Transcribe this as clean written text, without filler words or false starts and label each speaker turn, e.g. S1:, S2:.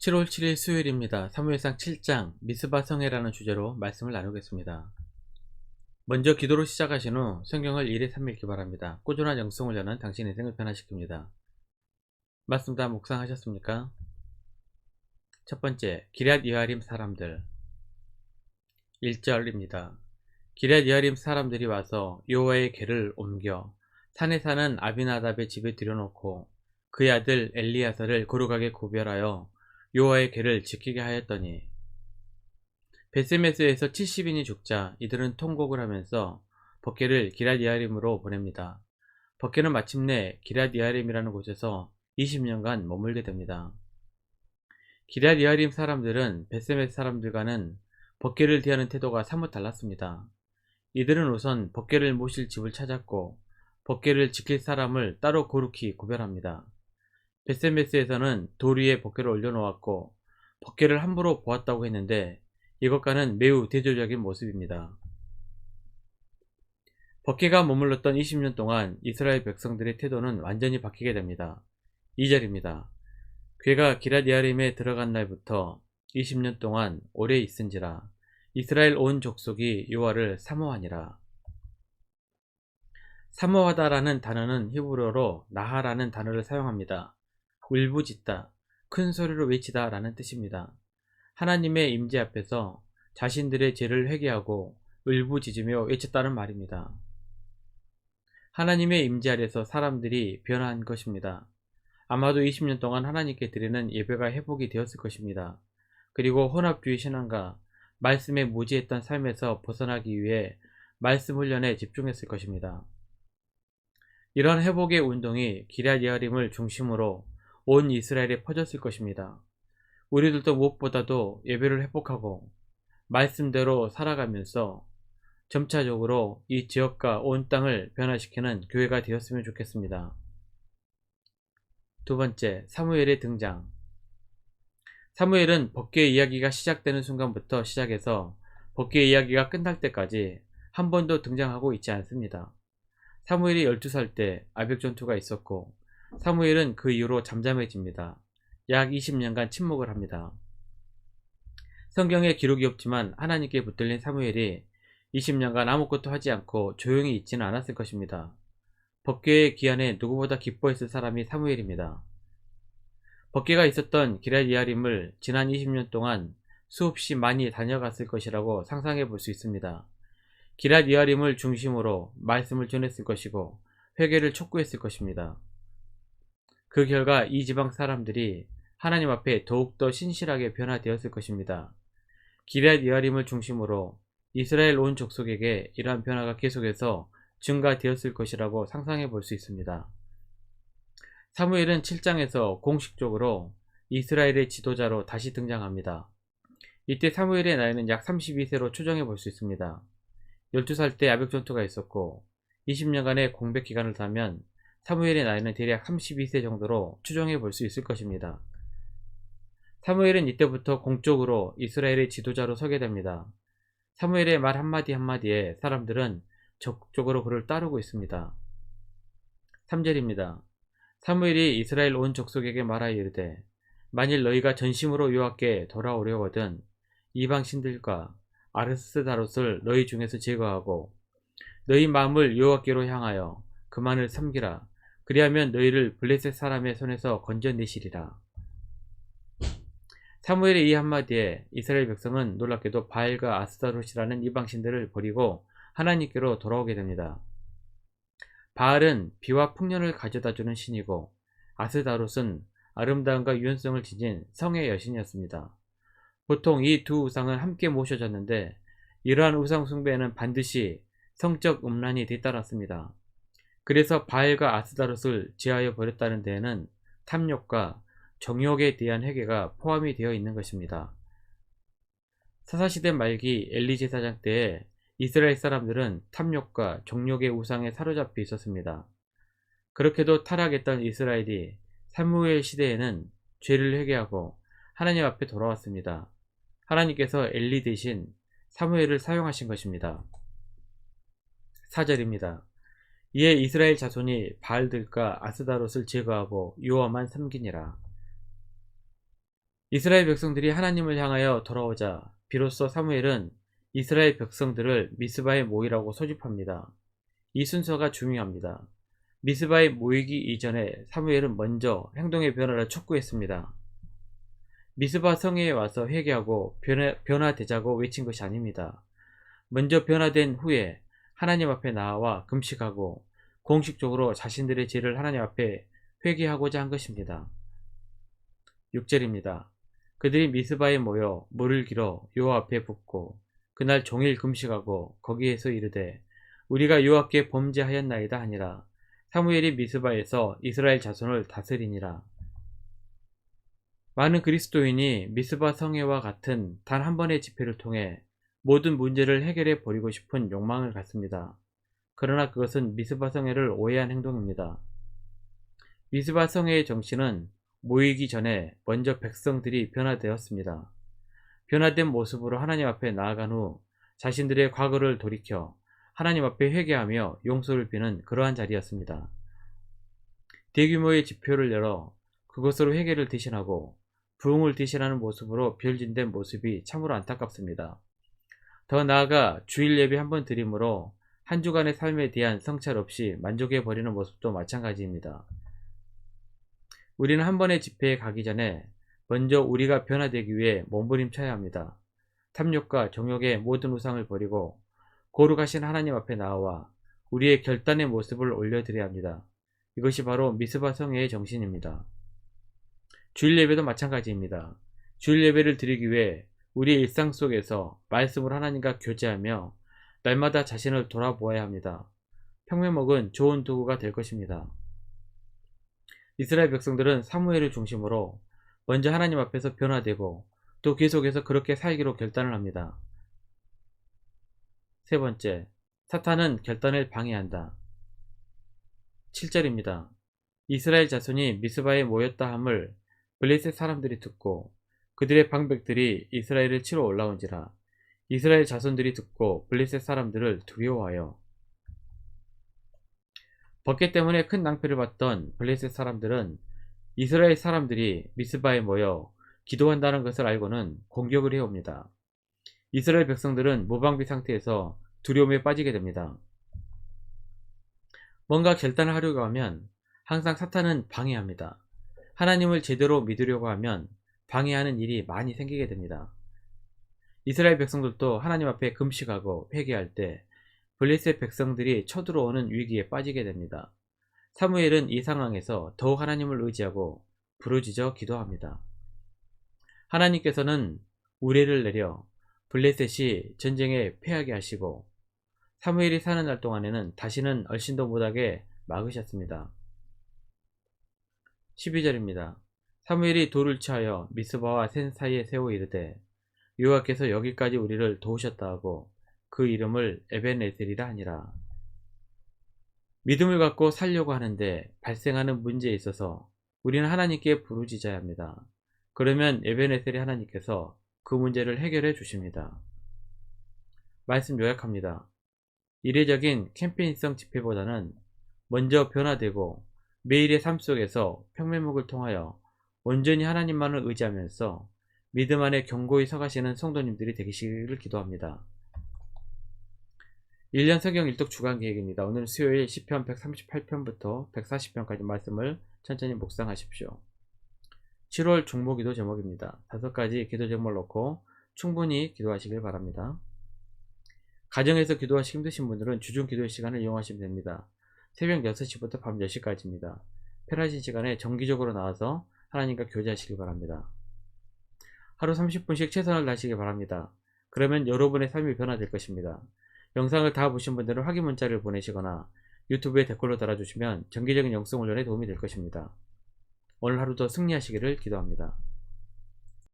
S1: 7월 7일 수요일입니다. 사무엘상 7장 미스바 성회라는 주제로 말씀을 나누겠습니다. 먼저 기도로 시작하신 후 성경을 1회 3읽기 바랍니다. 꾸준한 영성을 여는 당신의 인생을 변화시킵니다. 말씀 다 묵상하셨습니까? 첫 번째, 기럇 여아림 사람들. 1절입니다. 기럇 여아림 사람들이 와서 여호와의 궤를 옮겨 산에 사는 아비나답의 집에 들여놓고 그의 아들 엘리야사를 거룩하게 구별하여 여호와의 궤를 지키게 하였더니 베스메스에서 70인이 죽자 이들은 통곡을 하면서 법궤를 기럇 여아림으로 보냅니다. 법궤는 마침내 기럇 여아림이라는 곳에서 20년간 머물게 됩니다. 기럇 여아림 사람들은 베스메스 사람들과는 법궤를 대하는 태도가 사뭇 달랐습니다. 이들은 우선 법궤를 모실 집을 찾았고 법궤를 지킬 사람을 따로 거룩히 구별합니다. 베스메스에서는 돌 위에 법궤를 올려놓았고 법궤를 함부로 보았다고 했는데 이것과는 매우 대조적인 모습입니다. 법궤가 머물렀던 20년 동안 이스라엘 백성들의 태도는 완전히 바뀌게 됩니다. 2절입니다. 궤가 기럇 여아림에 들어간 날부터 20년 동안 오래 있은지라 이스라엘 온 족속이 여호와를 사모하니라. 사모하다라는 단어는 히브리어로 나하라는 단어를 사용합니다. 울부짖다, 큰 소리로 외치다 라는 뜻입니다. 하나님의 임재 앞에서 자신들의 죄를 회개하고 울부짖으며 외쳤다는 말입니다. 하나님의 임재 아래서 사람들이 변화한 것입니다. 아마도 20년 동안 하나님께 드리는 예배가 회복이 되었을 것입니다. 그리고 혼합주의 신앙과 말씀에 무지했던 삶에서 벗어나기 위해 말씀 훈련에 집중했을 것입니다. 이런 회복의 운동이 기럇 여아림을 중심으로 온 이스라엘에 퍼졌을 것입니다. 우리들도 무엇보다도 예배를 회복하고 말씀대로 살아가면서 점차적으로 이 지역과 온 땅을 변화시키는 교회가 되었으면 좋겠습니다. 두 번째, 사무엘의 등장. 사무엘은 법궤 이야기가 시작되는 순간부터 시작해서 법궤 이야기가 끝날 때까지 한 번도 등장하고 있지 않습니다. 사무엘이 12살 때 아벡 전투가 있었고 사무엘은 그 이후로 잠잠해집니다. 약 20년간 침묵을 합니다. 성경에 기록이 없지만 하나님께 붙들린 사무엘이 20년간 아무것도 하지 않고 조용히 있지는 않았을 것입니다. 법궤의 기한에 누구보다 기뻐했을 사람이 사무엘입니다. 법궤가 있었던 기럇 여아림을 지난 20년 동안 수없이 많이 다녀갔을 것이라고 상상해 볼 수 있습니다. 기럇 여아림을 중심으로 말씀을 전했을 것이고 회개를 촉구했을 것입니다. 그 결과 이 지방 사람들이 하나님 앞에 더욱더 신실하게 변화되었을 것입니다. 기럇 여아림을 중심으로 이스라엘 온 족속에게 이러한 변화가 계속해서 증가되었을 것이라고 상상해 볼 수 있습니다. 사무엘은 7장에서 공식적으로 이스라엘의 지도자로 다시 등장합니다. 이때 사무엘의 나이는 약 32세로 추정해 볼 수 있습니다. 12살 때 아벡 전투가 있었고 20년간의 공백 기간을 타면 사무엘의 나이는 대략 32세 정도로 추정해 볼 수 있을 것입니다. 사무엘은 이때부터 공적으로 이스라엘의 지도자로 서게 됩니다. 사무엘의 말 한마디 한마디에 사람들은 적극적으로 그를 따르고 있습니다. 3절입니다. 사무엘이 이스라엘 온 족속에게 말하여 이르되 만일 너희가 전심으로 여호와께 돌아오려거든 이방 신들과 아스타롯을 너희 중에서 제거하고 너희 마음을 여호와께로 향하여 그만을 섬기라. 그리하면 너희를 블레셋 사람의 손에서 건져내시리라. 사무엘의 이 한마디에 이스라엘 백성은 놀랍게도 바알과 아스타롯이라는 이방신들을 버리고 하나님께로 돌아오게 됩니다. 바알은 비와 풍년을 가져다주는 신이고 아스타롯은 아름다움과 유연성을 지닌 성의 여신이었습니다. 보통 이 두 우상은 함께 모셔졌는데 이러한 우상 숭배에는 반드시 성적 음란이 뒤따랐습니다. 그래서 바알과 아스타롯을 제하여 버렸다는 데에는 탐욕과 정욕에 대한 회개가 포함이 되어 있는 것입니다. 사사시대 말기 엘리 제사장 때에 이스라엘 사람들은 탐욕과 정욕의 우상에 사로잡혀 있었습니다. 그렇게도 타락했던 이스라엘이 사무엘 시대에는 죄를 회개하고 하나님 앞에 돌아왔습니다. 하나님께서 엘리 대신 사무엘을 사용하신 것입니다. 4절입니다. 이에 이스라엘 자손이 바알들과 아스다롯을 제거하고 여호와만 섬기니라. 이스라엘 백성들이 하나님을 향하여 돌아오자 비로소 사무엘은 이스라엘 백성들을 미스바에 모이라고 소집합니다. 이 순서가 중요합니다. 미스바에 모이기 이전에 사무엘은 먼저 행동의 변화를 촉구했습니다. 미스바 성회에 와서 회개하고 변화되자고 외친 것이 아닙니다. 먼저 변화된 후에 하나님 앞에 나와 금식하고 공식적으로 자신들의 죄를 하나님 앞에 회개하고자 한 것입니다. 6절입니다. 그들이 미스바에 모여 물을 길어 여호와 앞에 붓고 그날 종일 금식하고 거기에서 이르되 우리가 여호와께 범죄하였나이다 하니라. 사무엘이 미스바에서 이스라엘 자손을 다스리니라. 많은 그리스도인이 미스바 성회와 같은 단 한 번의 집회를 통해 모든 문제를 해결해 버리고 싶은 욕망을 갖습니다. 그러나 그것은 미스바 성회를 오해한 행동입니다. 미스바 성회의 정신은 모이기 전에 먼저 백성들이 변화되었습니다. 변화된 모습으로 하나님 앞에 나아간 후 자신들의 과거를 돌이켜 하나님 앞에 회개하며 용서를 비는 그러한 자리였습니다. 대규모의 집회를 열어 그것으로 회개를 대신하고 부흥을 대신하는 모습으로 변진된 모습이 참으로 안타깝습니다. 더 나아가 주일 예배 한 번 드림으로 한 주간의 삶에 대한 성찰 없이 만족해 버리는 모습도 마찬가지입니다. 우리는 한 번의 집회에 가기 전에 먼저 우리가 변화되기 위해 몸부림쳐야 합니다. 탐욕과 정욕의 모든 우상을 버리고 거룩하신 하나님 앞에 나와 우리의 결단의 모습을 올려드려야 합니다. 이것이 바로 미스바 성회의 정신입니다. 주일 예배도 마찬가지입니다. 주일 예배를 드리기 위해 우리의 일상 속에서 말씀으로 하나님과 교제하며 날마다 자신을 돌아보아야 합니다. 평면목은 좋은 도구가 될 것입니다. 이스라엘 백성들은 사무엘을 중심으로 먼저 하나님 앞에서 변화되고 또 계속해서 그렇게 살기로 결단을 합니다. 세 번째, 사탄은 결단을 방해한다. 7절입니다. 이스라엘 자손이 미스바에 모였다 함을 블레셋 사람들이 듣고 그들의 방백들이 이스라엘을 치러 올라온지라. 이스라엘 자손들이 듣고 블레셋 사람들을 두려워하여. 번개 때문에 큰 낭패를 봤던 블레셋 사람들은 이스라엘 사람들이 미스바에 모여 기도한다는 것을 알고는 공격을 해옵니다. 이스라엘 백성들은 무방비 상태에서 두려움에 빠지게 됩니다. 뭔가 결단을 하려고 하면 항상 사탄은 방해합니다. 하나님을 제대로 믿으려고 하면 방해하는 일이 많이 생기게 됩니다. 이스라엘 백성들도 하나님 앞에 금식하고 회개할 때 블레셋 백성들이 쳐들어오는 위기에 빠지게 됩니다. 사무엘은 이 상황에서 더욱 하나님을 의지하고 부르짖어 기도합니다. 하나님께서는 우레를 내려 블레셋이 전쟁에 패하게 하시고 사무엘이 사는 날 동안에는 다시는 얼씬도 못하게 막으셨습니다. 12절입니다. 사무엘이 돌을 취하여 미스바와 센 사이에 세워 이르되 여호와께서 여기까지 우리를 도우셨다 하고 그 이름을 에벤에셀이라 하니라. 믿음을 갖고 살려고 하는데 발생하는 문제에 있어서 우리는 하나님께 부르짖어야 합니다. 그러면 에벤에셀이 하나님께서 그 문제를 해결해 주십니다. 말씀 요약합니다. 이례적인 캠페인성 집회보다는 먼저 변화되고 매일의 삶 속에서 평면목을 통하여 온전히 하나님만을 의지하면서 믿음 안에 견고히 서가시는 성도님들이 되시기를 기도합니다. 1년 성경 일독 주간 계획입니다. 오늘 수요일 시편 138편부터 140편까지 말씀을 천천히 묵상하십시오. 7월 중보기도 제목입니다. 5가지 기도 제목을 놓고 충분히 기도하시길 바랍니다. 가정에서 기도하시기 힘드신 분들은 주중 기도의 시간을 이용하시면 됩니다. 새벽 6시부터 밤 10시까지입니다. 편하신 시간에 정기적으로 나와서 하나님과 교제하시길 바랍니다. 하루 30분씩 최선을 다하시기 바랍니다. 그러면 여러분의 삶이 변화될 것입니다. 영상을 다 보신 분들은 확인 문자를 보내시거나 유튜브에 댓글로 달아주시면 정기적인 영성 훈련에 도움이 될 것입니다. 오늘 하루도 승리하시기를 기도합니다.